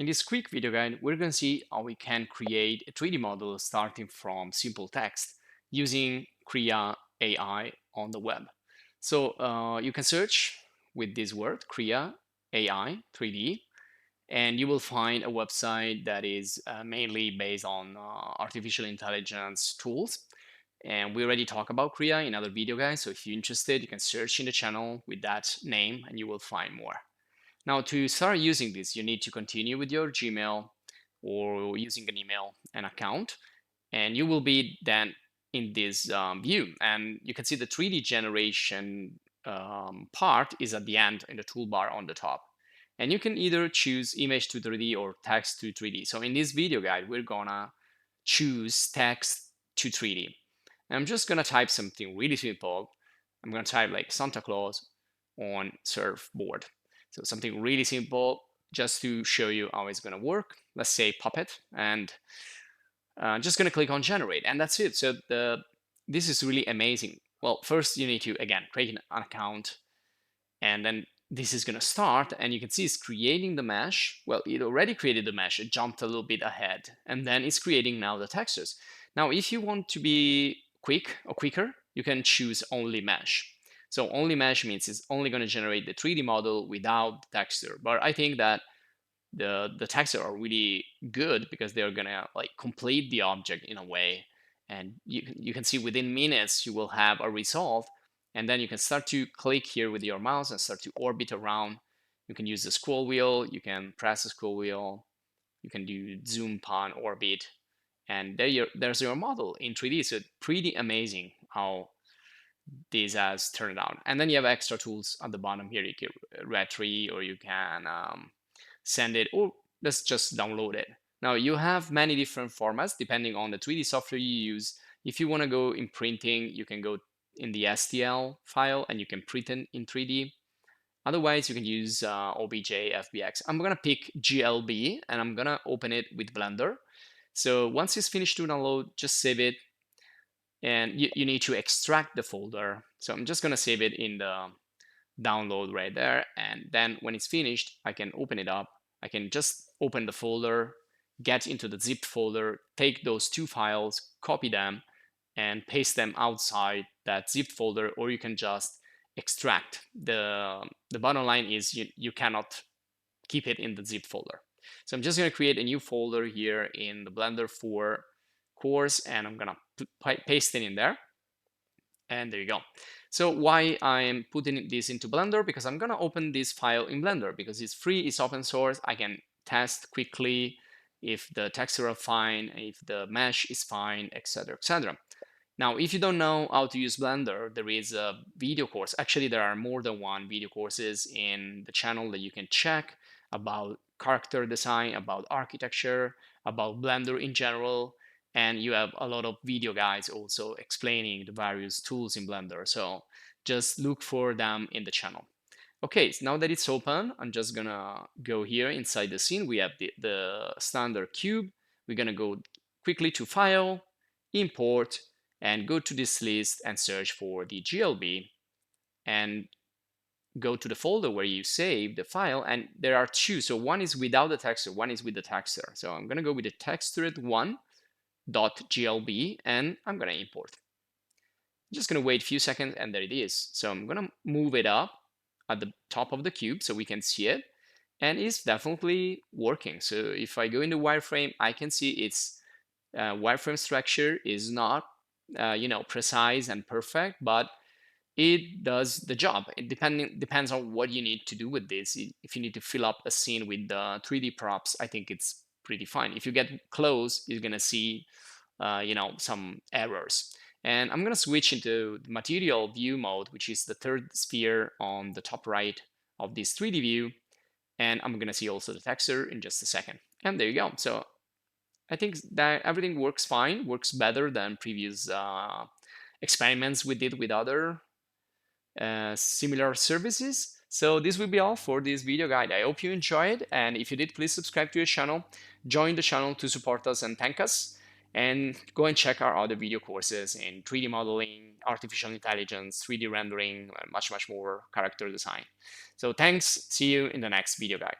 In this quick video guide, we're going to see how we can create a 3D model starting from simple text using KREA AI on the web. So you can search with this word, KREA AI 3D, and you will find a website that is mainly based on artificial intelligence tools. And we already talked about KREA in other video guides, so if you're interested, you can search in the channel with that name and you will find more. Now, to start using this, you need to continue with your Gmail or using an email and account, and you will be then in this view. And you can see the 3D generation part is at the end in the toolbar on the top. And you can either choose image to 3D or text to 3D. So in this video guide, we're gonna choose text to 3D. And I'm just gonna type something really simple. I'm gonna type like Santa Claus on surfboard. So something really simple just to show you how it's going to work. Let's say puppet, and just going to click on generate, and that's it. So this is really amazing. Well, first you need to, again, create an account, and then this is going to start, and you can see it's creating the mesh. Well, it already created the mesh. It jumped a little bit ahead, and then it's creating now the textures. Now, if you want to be quick or quicker, you can choose only mesh. So only mesh means it's only going to generate the 3D model without the texture. But I think that the texture are really good because they're going to like complete the object in a way. And you can see within minutes, you will have a result. And then you can start to click here with your mouse and start to orbit around. You can use the scroll wheel. You can press the scroll wheel. You can do zoom, pan, orbit. And there's your model in 3D. So pretty amazing how this has turned out. And then you have extra tools at the bottom here. You can retry, or you can send it, or let's just download it. Now you have many different formats depending on the 3D software you use. If you want to go in printing, you can go in the STL file and you can print it in 3D. Otherwise, you can use OBJ, FBX. I'm gonna pick GLB and I'm gonna open it with Blender. So once it's finished to download, just save it, and you need to extract the folder. So I'm just going to save it in the download right there, and then when it's finished, I can open it up. I can just open the folder, get into the zip folder, take those two files, copy them, and paste them outside that zip folder, or you can just extract. The bottom line is you cannot keep it in the zip folder. So I'm just going to create a new folder here in the Blender 4 course, and I'm gonna paste it in there, and there you go. So why I'm putting this into Blender? Because I'm gonna open this file in Blender because it's free, it's open source. I can test quickly if the texture are fine, if the mesh is fine, etc., etc. Now, if you don't know how to use Blender, there is a video course. Actually, there are more than one video courses in the channel that you can check about character design, about architecture, about Blender in general. And you have a lot of video guides also explaining the various tools in Blender. So just look for them in the channel. Okay, so now that it's open, I'm just gonna go here inside the scene. We have the standard cube. We're gonna go quickly to File, Import, and go to this list and search for the GLB, and go to the folder where you save the file. And there are two. So one is without the texture, one is with the texture. So I'm gonna go with the textured one .glb, and I'm gonna import. I'm just gonna wait a few seconds, and there it is. So I'm gonna move it up at the top of the cube so we can see it, and it's definitely working. So if I go into wireframe, I can see its wireframe structure is not precise and perfect, but it does the job. It depends on what you need to do with this. If you need to fill up a scene with 3D props, I think it's pretty fine. If you get close, you're gonna see some errors. And I'm gonna switch into the material view mode, which is the third sphere on the top right of this 3D view. And I'm gonna see also the texture in just a second. And there you go. So I think that everything works fine, works better than previous experiments we did with other similar services. So this will be all for this video guide. I hope you enjoyed, and if you did, please subscribe to the channel, join the channel to support us and thank us, and go and check our other video courses in 3D modeling, artificial intelligence, 3D rendering, and much more character design. So thanks, see you in the next video guide.